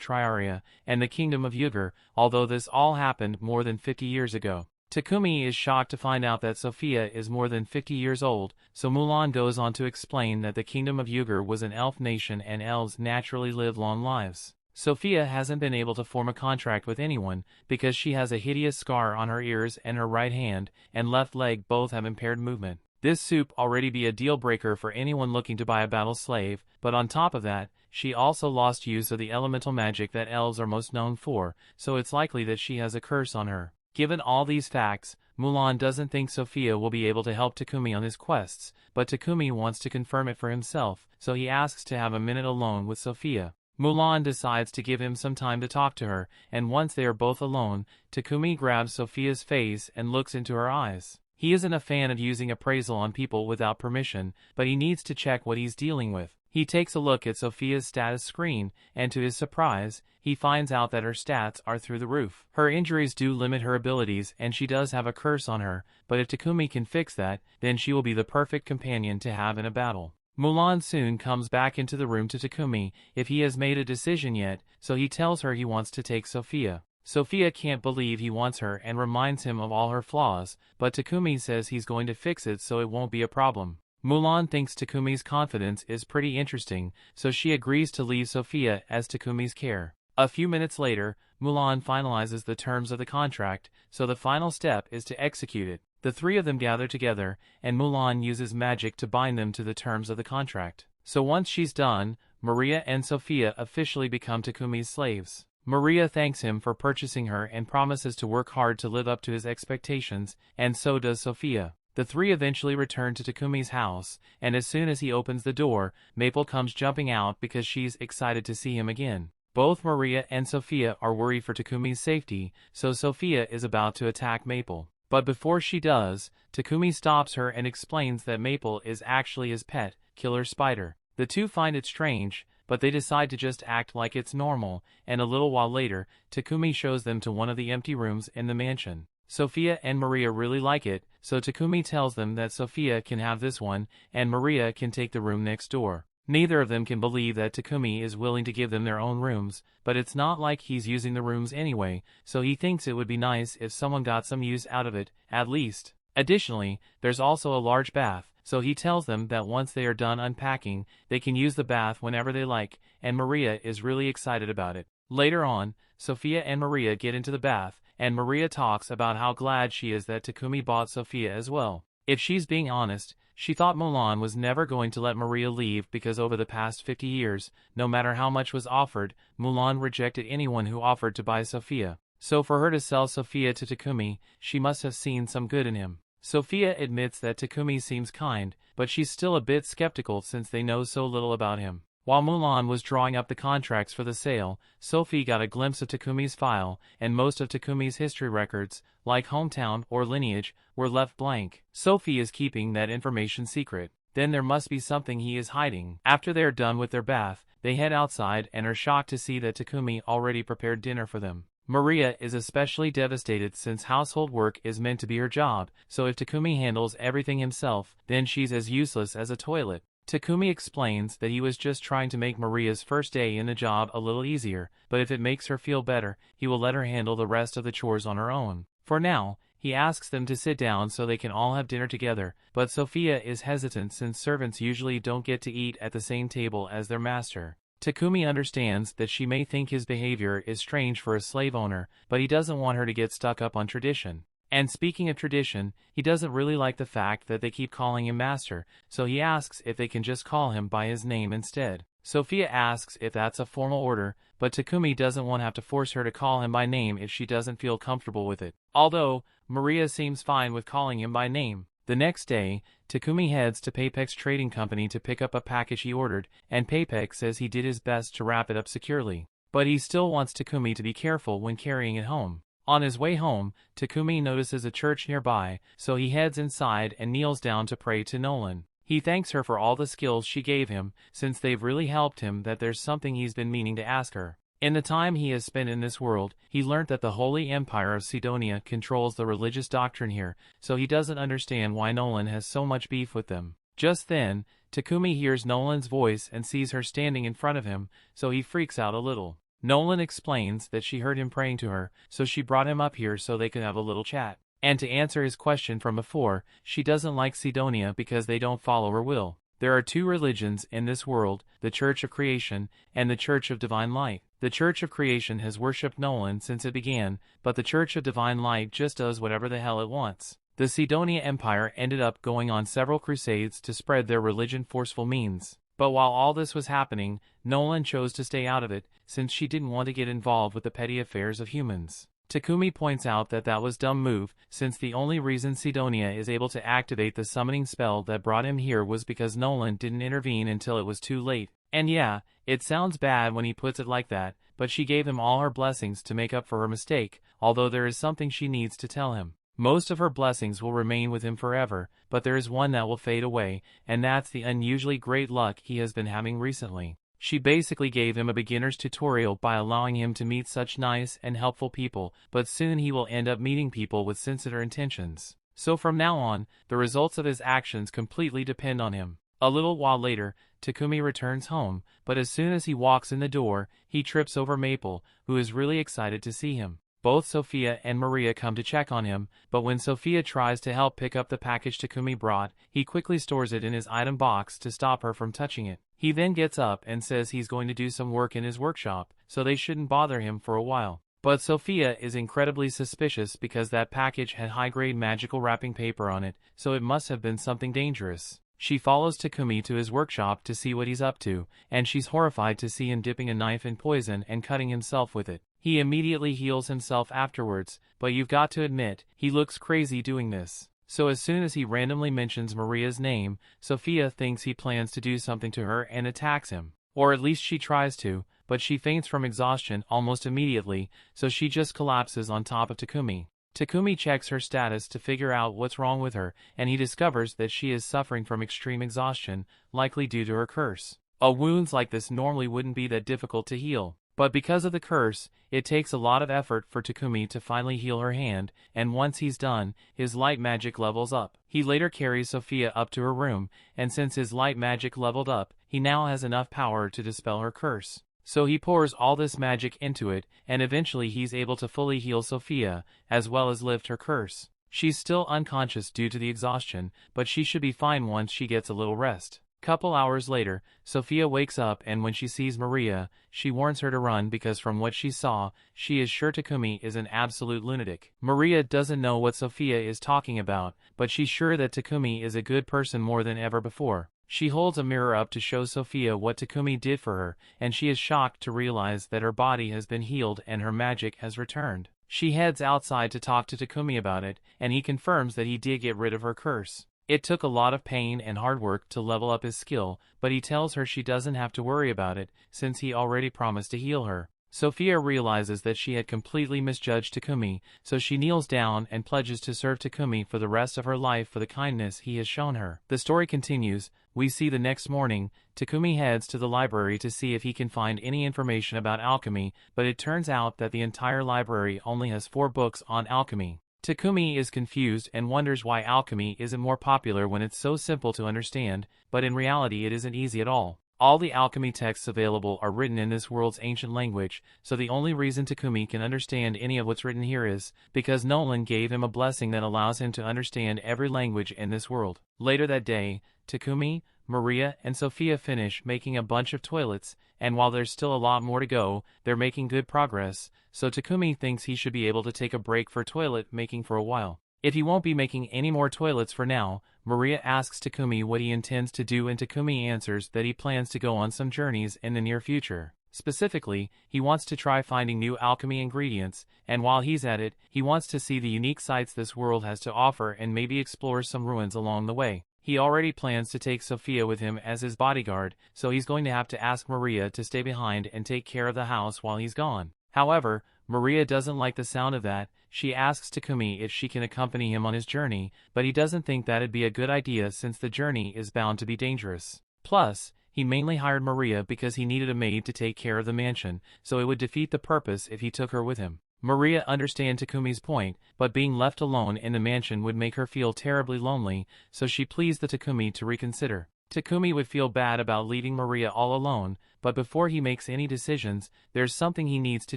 Triaria and the Kingdom of Yugur, although this all happened more than 50 years ago. Takumi is shocked to find out that Sophia is more than 50 years old, so Mulan goes on to explain that the Kingdom of Yugur was an elf nation and elves naturally live long lives. Sophia hasn't been able to form a contract with anyone because she has a hideous scar on her ears and her right hand and left leg both have impaired movement. This soup already be a deal breaker for anyone looking to buy a battle slave, but on top of that, she also lost use of the elemental magic that elves are most known for, so it's likely that she has a curse on her. Given all these facts, Mulan doesn't think Sophia will be able to help Takumi on his quests, but Takumi wants to confirm it for himself, so he asks to have a minute alone with Sophia. Mulan decides to give him some time to talk to her, and once they are both alone, Takumi grabs Sophia's face and looks into her eyes. He isn't a fan of using appraisal on people without permission, but he needs to check what he's dealing with. He takes a look at Sophia's status screen, and to his surprise, he finds out that her stats are through the roof. Her injuries do limit her abilities and she does have a curse on her, but if Takumi can fix that, then she will be the perfect companion to have in a battle. Mulan soon comes back into the room to Takumi if he has made a decision yet, so he tells her he wants to take Sophia. Sophia can't believe he wants her and reminds him of all her flaws, but Takumi says he's going to fix it so it won't be a problem. Mulan thinks Takumi's confidence is pretty interesting, so she agrees to leave Sophia as Takumi's care. A few minutes later, Mulan finalizes the terms of the contract, so the final step is to execute it. The three of them gather together, and Mulan uses magic to bind them to the terms of the contract. So once she's done, Maria and Sophia officially become Takumi's slaves. Maria thanks him for purchasing her and promises to work hard to live up to his expectations, and so does Sophia. The three eventually return to Takumi's house, and as soon as he opens the door, Maple comes jumping out because she's excited to see him again. Both Maria and Sophia are worried for Takumi's safety, so Sophia is about to attack Maple. But before she does, Takumi stops her and explains that Maple is actually his pet, Killer Spider. The two find it strange, but they decide to just act like it's normal, and a little while later, Takumi shows them to one of the empty rooms in the mansion. Sophia and Maria really like it, so Takumi tells them that Sophia can have this one, and Maria can take the room next door. Neither of them can believe that Takumi is willing to give them their own rooms, but it's not like he's using the rooms anyway, so he thinks it would be nice if someone got some use out of it, at least. Additionally, there's also a large bath, so he tells them that once they are done unpacking, they can use the bath whenever they like, and Maria is really excited about it. Later on, Sophia and Maria get into the bath, and Maria talks about how glad she is that Takumi bought Sophia as well. If she's being honest, she thought Mulan was never going to let Maria leave because over the past 50 years, no matter how much was offered, Mulan rejected anyone who offered to buy Sophia. So for her to sell Sophia to Takumi, she must have seen some good in him. Sophia admits that Takumi seems kind, but she's still a bit skeptical since they know so little about him. While Mulan was drawing up the contracts for the sale, Sophie got a glimpse of Takumi's file, and most of Takumi's history records, like hometown or lineage, were left blank. Sophie is keeping that information secret. Then there must be something he is hiding. After they are done with their bath, they head outside and are shocked to see that Takumi already prepared dinner for them. Maria is especially devastated since household work is meant to be her job, so if Takumi handles everything himself, then she's as useless as a toilet. Takumi explains that he was just trying to make Maria's first day in the job a little easier, but if it makes her feel better, he will let her handle the rest of the chores on her own. For now, he asks them to sit down so they can all have dinner together, but Sophia is hesitant since servants usually don't get to eat at the same table as their master. Takumi understands that she may think his behavior is strange for a slave owner, but he doesn't want her to get stuck up on tradition. And speaking of tradition, he doesn't really like the fact that they keep calling him master, so he asks if they can just call him by his name instead. Sophia asks if that's a formal order, but Takumi doesn't want to have to force her to call him by name if she doesn't feel comfortable with it. Although, Maria seems fine with calling him by name. The next day, Takumi heads to Paypek's trading company to pick up a package he ordered, and Paypek says he did his best to wrap it up securely. But he still wants Takumi to be careful when carrying it home. On his way home, Takumi notices a church nearby, so he heads inside and kneels down to pray to Nolan. He thanks her for all the skills she gave him, since they've really helped him. That there's something he's been meaning to ask her. In the time he has spent in this world, he learnt that the Holy Empire of Sidonia controls the religious doctrine here, so he doesn't understand why Nolan has so much beef with them. Just then, Takumi hears Nolan's voice and sees her standing in front of him, so he freaks out a little. Nolan explains that she heard him praying to her, so she brought him up here so they could have a little chat. And to answer his question from before, she doesn't like Sidonia because they don't follow her will. There are two religions in this world, the Church of Creation and the Church of Divine Light. The Church of Creation has worshipped Nolan since it began, but the Church of Divine Light just does whatever the hell it wants. The Sidonia Empire ended up going on several crusades to spread their religion forceful means. But while all this was happening, Nolan chose to stay out of it, since she didn't want to get involved with the petty affairs of humans. Takumi points out that that was dumb move, since the only reason Sidonia is able to activate the summoning spell that brought him here was because Nolan didn't intervene until it was too late. And yeah, it sounds bad when he puts it like that, but she gave him all her blessings to make up for her mistake, although there is something she needs to tell him. Most of her blessings will remain with him forever, but there is one that will fade away, and that's the unusually great luck he has been having recently. She basically gave him a beginner's tutorial by allowing him to meet such nice and helpful people, but soon he will end up meeting people with sinister intentions. So from now on, the results of his actions completely depend on him. A little while later, Takumi returns home, but as soon as he walks in the door, he trips over Maple, who is really excited to see him. Both Sophia and Maria come to check on him, but when Sophia tries to help pick up the package Takumi brought, he quickly stores it in his item box to stop her from touching it. He then gets up and says he's going to do some work in his workshop, so they shouldn't bother him for a while. But Sophia is incredibly suspicious because that package had high-grade magical wrapping paper on it, so it must have been something dangerous. She follows Takumi to his workshop to see what he's up to, and she's horrified to see him dipping a knife in poison and cutting himself with it. He immediately heals himself afterwards, but you've got to admit, he looks crazy doing this. So as soon as he randomly mentions Maria's name, Sophia thinks he plans to do something to her and attacks him. Or at least she tries to, but she faints from exhaustion almost immediately, so she just collapses on top of Takumi. Takumi checks her status to figure out what's wrong with her, and he discovers that she is suffering from extreme exhaustion, likely due to her curse. Wounds like this normally wouldn't be that difficult to heal. But because of the curse, it takes a lot of effort for Takumi to finally heal her hand, and once he's done, his light magic levels up. He later carries Sophia up to her room, and since his light magic leveled up, he now has enough power to dispel her curse. So he pours all this magic into it, and eventually he's able to fully heal Sophia, as well as lift her curse. She's still unconscious due to the exhaustion, but she should be fine once she gets a little rest. Couple hours later, Sophia wakes up and when she sees Maria, she warns her to run because from what she saw, she is sure Takumi is an absolute lunatic. Maria doesn't know what Sophia is talking about, but she's sure that Takumi is a good person more than ever before. She holds a mirror up to show Sophia what Takumi did for her, and she is shocked to realize that her body has been healed and her magic has returned. She heads outside to talk to Takumi about it, and he confirms that he did get rid of her curse. It took a lot of pain and hard work to level up his skill, but he tells her she doesn't have to worry about it, since he already promised to heal her. Sophia realizes that she had completely misjudged Takumi, so she kneels down and pledges to serve Takumi for the rest of her life for the kindness he has shown her. The story continues. We see the next morning, Takumi heads to the library to see if he can find any information about alchemy, but it turns out that the entire library only has 4 books on alchemy. Takumi is confused and wonders why alchemy isn't more popular when it's so simple to understand, but in reality it isn't easy at all. All the alchemy texts available are written in this world's ancient language, so the only reason Takumi can understand any of what's written here is because Nolan gave him a blessing that allows him to understand every language in this world. Later that day, Takumi, Maria, and Sophia finish making a bunch of toilets, and while there's still a lot more to go, they're making good progress, so Takumi thinks he should be able to take a break for toilet making for a while. If he won't be making any more toilets for now, Maria asks Takumi what he intends to do and Takumi answers that he plans to go on some journeys in the near future. Specifically, he wants to try finding new alchemy ingredients, and while he's at it, he wants to see the unique sights this world has to offer and maybe explore some ruins along the way. He already plans to take Sophia with him as his bodyguard, so he's going to have to ask Maria to stay behind and take care of the house while he's gone. However, Maria doesn't like the sound of that. She asks Takumi if she can accompany him on his journey, but he doesn't think that'd be a good idea since the journey is bound to be dangerous. Plus, he mainly hired Maria because he needed a maid to take care of the mansion, so it would defeat the purpose if he took her with him. Maria understands Takumi's point, but being left alone in the mansion would make her feel terribly lonely, so she pleads the Takumi to reconsider. Takumi would feel bad about leaving Maria all alone, but before he makes any decisions, there's something he needs to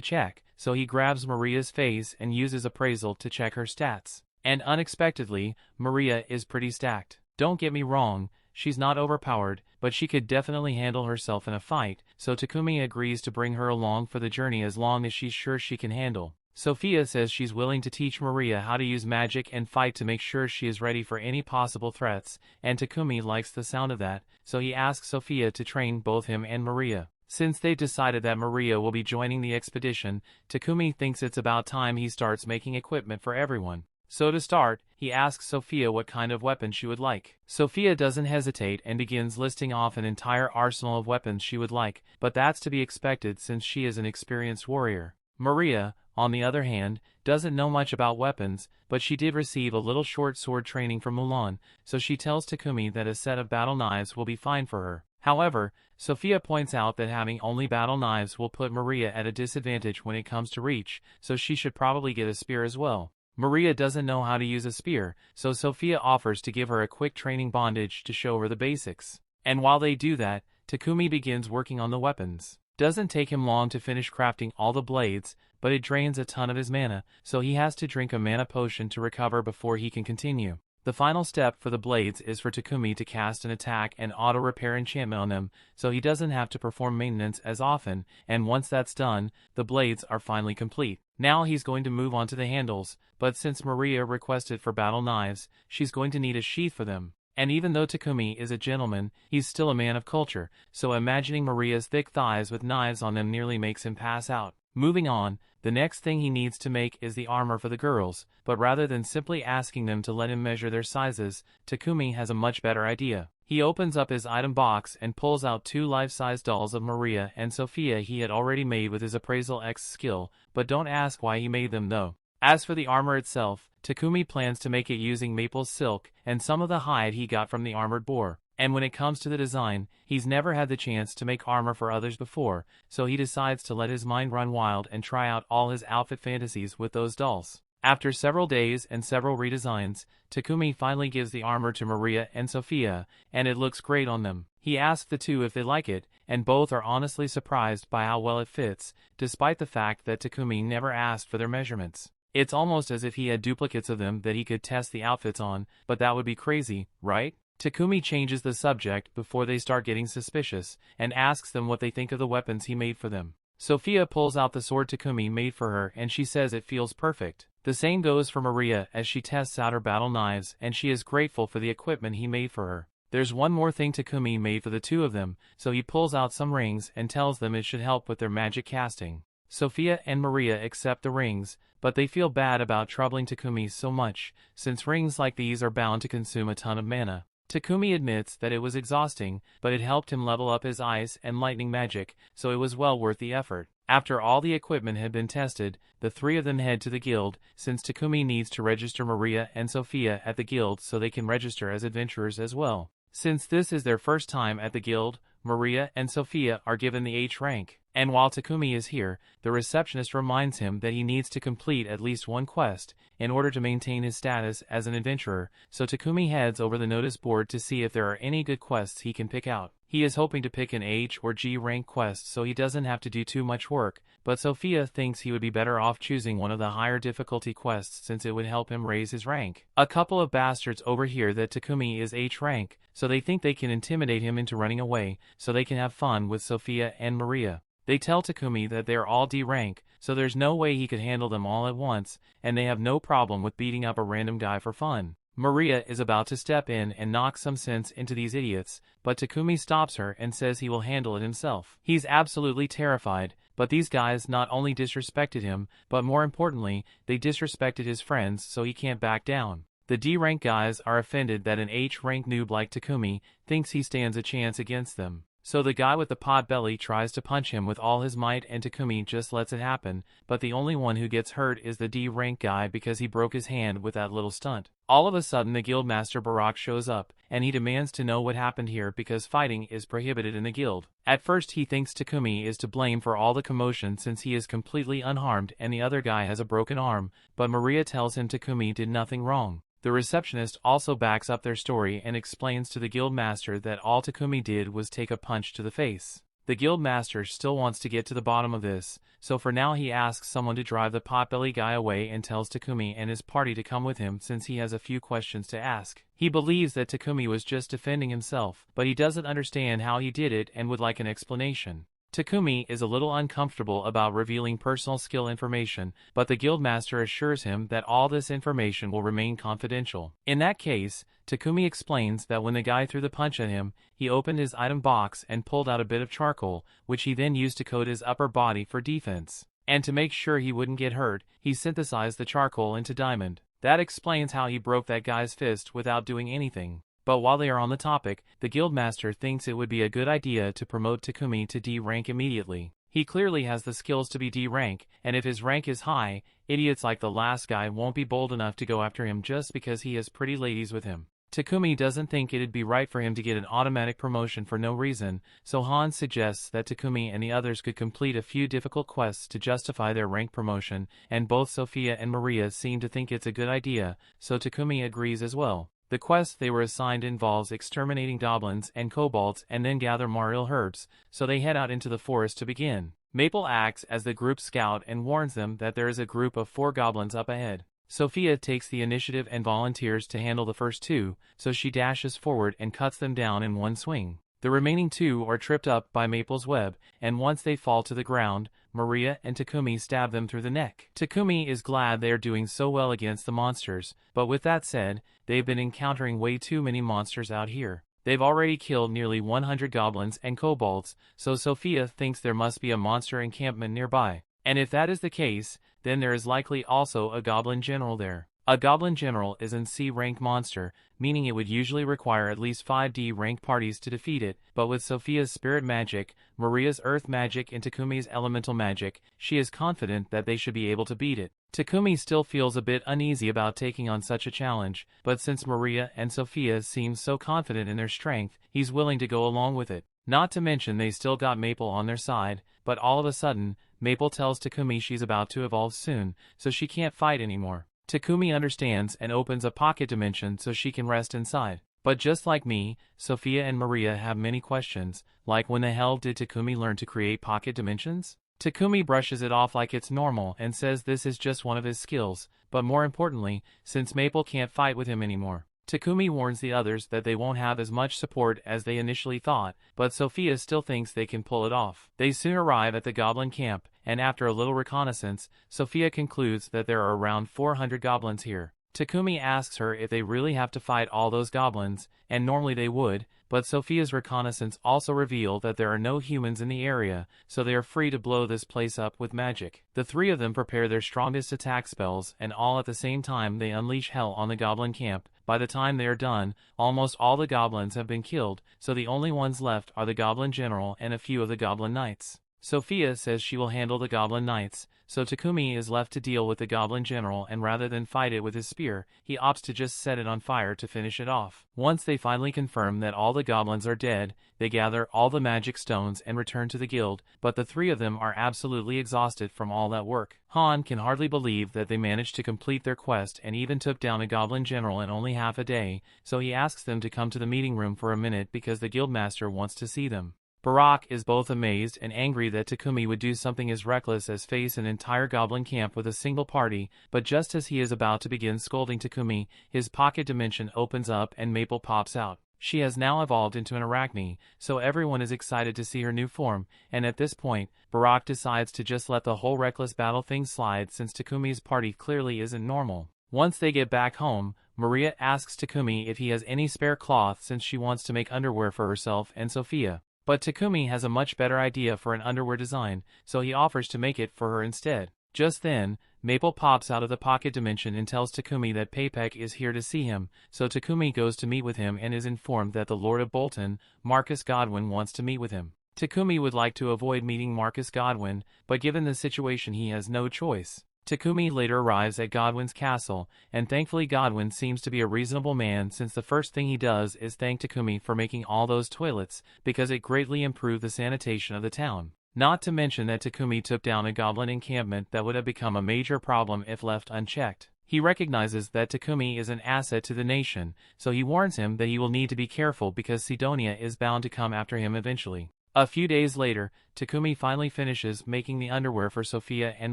check, so he grabs Maria's face and uses appraisal to check her stats. And unexpectedly, Maria is pretty stacked. Don't get me wrong, she's not overpowered, but she could definitely handle herself in a fight, so Takumi agrees to bring her along for the journey as long as she's sure she can handle. Sophia says she's willing to teach Maria how to use magic and fight to make sure she is ready for any possible threats, and Takumi likes the sound of that, so he asks Sophia to train both him and Maria. Since they've decided that Maria will be joining the expedition, Takumi thinks it's about time he starts making equipment for everyone. So to start, he asks Sophia what kind of weapon she would like. Sophia doesn't hesitate and begins listing off an entire arsenal of weapons she would like, but that's to be expected since she is an experienced warrior. Maria, on the other hand, doesn't know much about weapons, but she did receive a little short sword training from Mulan, so she tells Takumi that a set of battle knives will be fine for her. However, Sophia points out that having only battle knives will put Maria at a disadvantage when it comes to reach, so she should probably get a spear as well. Maria doesn't know how to use a spear, so Sophia offers to give her a quick training bondage to show her the basics. And while they do that, Takumi begins working on the weapons. Doesn't take him long to finish crafting all the blades, but it drains a ton of his mana, so he has to drink a mana potion to recover before he can continue. The final step for the blades is for Takumi to cast an attack and auto-repair enchantment on them, so he doesn't have to perform maintenance as often, and once that's done, the blades are finally complete. Now he's going to move on to the handles, but since Maria requested for battle knives, she's going to need a sheath for them. And even though Takumi is a gentleman, he's still a man of culture, so imagining Maria's thick thighs with knives on them nearly makes him pass out. Moving on, the next thing he needs to make is the armor for the girls, but rather than simply asking them to let him measure their sizes, Takumi has a much better idea. He opens up his item box and pulls out 2 life-size dolls of Maria and Sophia he had already made with his Appraisal X skill, but don't ask why he made them though. As for the armor itself, Takumi plans to make it using maple silk and some of the hide he got from the armored boar. And when it comes to the design, he's never had the chance to make armor for others before, so he decides to let his mind run wild and try out all his outfit fantasies with those dolls. After several days and several redesigns, Takumi finally gives the armor to Maria and Sophia, and it looks great on them. He asks the two if they like it, and both are honestly surprised by how well it fits, despite the fact that Takumi never asked for their measurements. It's almost as if he had duplicates of them that he could test the outfits on, but that would be crazy, right? Takumi changes the subject before they start getting suspicious, and asks them what they think of the weapons he made for them. Sophia pulls out the sword Takumi made for her and she says it feels perfect. The same goes for Maria as she tests out her battle knives and she is grateful for the equipment he made for her. There's one more thing Takumi made for the two of them, so he pulls out some rings and tells them it should help with their magic casting. Sophia and Maria accept the rings, but they feel bad about troubling Takumi so much, since rings like these are bound to consume a ton of mana. Takumi admits that it was exhausting, but it helped him level up his ice and lightning magic, so it was well worth the effort. After all the equipment had been tested, the three of them head to the guild, since Takumi needs to register Maria and Sophia at the guild so they can register as adventurers as well. Since this is their first time at the guild, Maria and Sophia are given the H rank. And while Takumi is here, the receptionist reminds him that he needs to complete at least one quest in order to maintain his status as an adventurer, so Takumi heads over the notice board to see if there are any good quests he can pick out. He is hoping to pick an H or G rank quest so he doesn't have to do too much work, but Sophia thinks he would be better off choosing one of the higher difficulty quests since it would help him raise his rank. A couple of bastards overhear that Takumi is H rank, so they think they can intimidate him into running away so they can have fun with Sophia and Maria. They tell Takumi that they are all D rank, so there's no way he could handle them all at once, and they have no problem with beating up a random guy for fun. Maria is about to step in and knock some sense into these idiots, but Takumi stops her and says he will handle it himself. He's absolutely terrified, but these guys not only disrespected him, but more importantly, they disrespected his friends, so he can't back down. The D-rank guys are offended that an H-rank noob like Takumi thinks he stands a chance against them. So the guy with the pot belly tries to punch him with all his might and Takumi just lets it happen, but the only one who gets hurt is the D-rank guy because he broke his hand with that little stunt. All of a sudden the guildmaster Barak shows up, and he demands to know what happened here because fighting is prohibited in the guild. At first he thinks Takumi is to blame for all the commotion since he is completely unharmed and the other guy has a broken arm, but Maria tells him Takumi did nothing wrong. The receptionist also backs up their story and explains to the guildmaster that all Takumi did was take a punch to the face. The guildmaster still wants to get to the bottom of this, so for now he asks someone to drive the potbelly guy away and tells Takumi and his party to come with him since he has a few questions to ask. He believes that Takumi was just defending himself, but he doesn't understand how he did it and would like an explanation. Takumi is a little uncomfortable about revealing personal skill information, but the guildmaster assures him that all this information will remain confidential. In that case, Takumi explains that when the guy threw the punch at him, he opened his item box and pulled out a bit of charcoal, which he then used to coat his upper body for defense. And to make sure he wouldn't get hurt, he synthesized the charcoal into diamond. That explains how he broke that guy's fist without doing anything. But while they are on the topic, the guildmaster thinks it would be a good idea to promote Takumi to D rank immediately. He clearly has the skills to be D rank, and if his rank is high, idiots like the last guy won't be bold enough to go after him just because he has pretty ladies with him. Takumi doesn't think it'd be right for him to get an automatic promotion for no reason, so Han suggests that Takumi and the others could complete a few difficult quests to justify their rank promotion, and both Sophia and Maria seem to think it's a good idea, so Takumi agrees as well. The quest they were assigned involves exterminating goblins and kobolds and then gather Mariel herbs, so they head out into the forest to begin. Maple acts as the group scout and warns them that there is a group of 4 goblins up ahead. Sophia takes the initiative and volunteers to handle the first 2, so she dashes forward and cuts them down in one swing. The remaining 2 are tripped up by Maple's web, and once they fall to the ground, Maria and Takumi stab them through the neck. Takumi is glad they are doing so well against the monsters, but with that said, they've been encountering way too many monsters out here. They've already killed nearly 100 goblins and kobolds, so Sophia thinks there must be a monster encampment nearby. And if that is the case, then there is likely also a goblin general there. A goblin general is an C-rank monster, meaning it would usually require at least 5 D-rank parties to defeat it, but with Sophia's spirit magic, Maria's earth magic and Takumi's elemental magic, she is confident that they should be able to beat it. Takumi still feels a bit uneasy about taking on such a challenge, but since Maria and Sophia seem so confident in their strength, he's willing to go along with it. Not to mention they still got Maple on their side, but all of a sudden, Maple tells Takumi she's about to evolve soon, so she can't fight anymore. Takumi understands and opens a pocket dimension so she can rest inside. But just like me, Sophia and Maria have many questions, like when the hell did Takumi learn to create pocket dimensions? Takumi brushes it off like it's normal and says this is just one of his skills, but more importantly, since Maple can't fight with him anymore. Takumi warns the others that they won't have as much support as they initially thought, but Sophia still thinks they can pull it off. They soon arrive at the goblin camp, and after a little reconnaissance, Sophia concludes that there are around 400 goblins here. Takumi asks her if they really have to fight all those goblins, and normally they would, but Sophia's reconnaissance also revealed that there are no humans in the area, so they are free to blow this place up with magic. The 3 of them prepare their strongest attack spells, and all at the same time they unleash hell on the goblin camp. By the time they are done, almost all the goblins have been killed, so the only ones left are the goblin general and a few of the goblin knights. Sophia says she will handle the goblin knights, so Takumi is left to deal with the goblin general, and rather than fight it with his spear, he opts to just set it on fire to finish it off. Once they finally confirm that all the goblins are dead, they gather all the magic stones and return to the guild, but the 3 of them are absolutely exhausted from all that work. Han can hardly believe that they managed to complete their quest and even took down a goblin general in only half a day, so he asks them to come to the meeting room for a minute because the guildmaster wants to see them. Barak is both amazed and angry that Takumi would do something as reckless as face an entire goblin camp with a single party, but just as he is about to begin scolding Takumi, his pocket dimension opens up and Maple pops out. She has now evolved into an arachne, so everyone is excited to see her new form, and at this point, Barak decides to just let the whole reckless battle thing slide since Takumi's party clearly isn't normal. Once they get back home, Maria asks Takumi if he has any spare cloth since she wants to make underwear for herself and Sophia. But Takumi has a much better idea for an underwear design, so he offers to make it for her instead. Just then, Maple pops out of the pocket dimension and tells Takumi that Papek is here to see him, so Takumi goes to meet with him and is informed that the Lord of Bolton, Marcus Godwin, wants to meet with him. Takumi would like to avoid meeting Marcus Godwin, but given the situation he has no choice. Takumi later arrives at Godwin's castle, and thankfully Godwin seems to be a reasonable man since the first thing he does is thank Takumi for making all those toilets, because it greatly improved the sanitation of the town. Not to mention that Takumi took down a goblin encampment that would have become a major problem if left unchecked. He recognizes that Takumi is an asset to the nation, so he warns him that he will need to be careful because Sidonia is bound to come after him eventually. A few days later, Takumi finally finishes making the underwear for Sophia and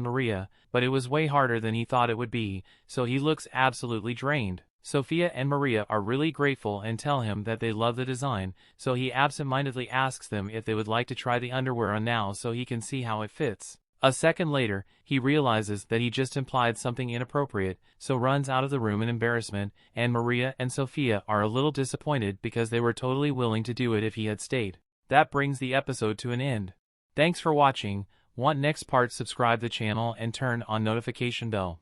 Maria, but it was way harder than he thought it would be, so he looks absolutely drained. Sophia and Maria are really grateful and tell him that they love the design, so he absent-mindedly asks them if they would like to try the underwear on now so he can see how it fits. A second later, he realizes that he just implied something inappropriate, so runs out of the room in embarrassment, and Maria and Sophia are a little disappointed because they were totally willing to do it if he had stayed. That brings the episode to an end. Thanks for watching. Want next part? Subscribe the channel and turn on notification bell.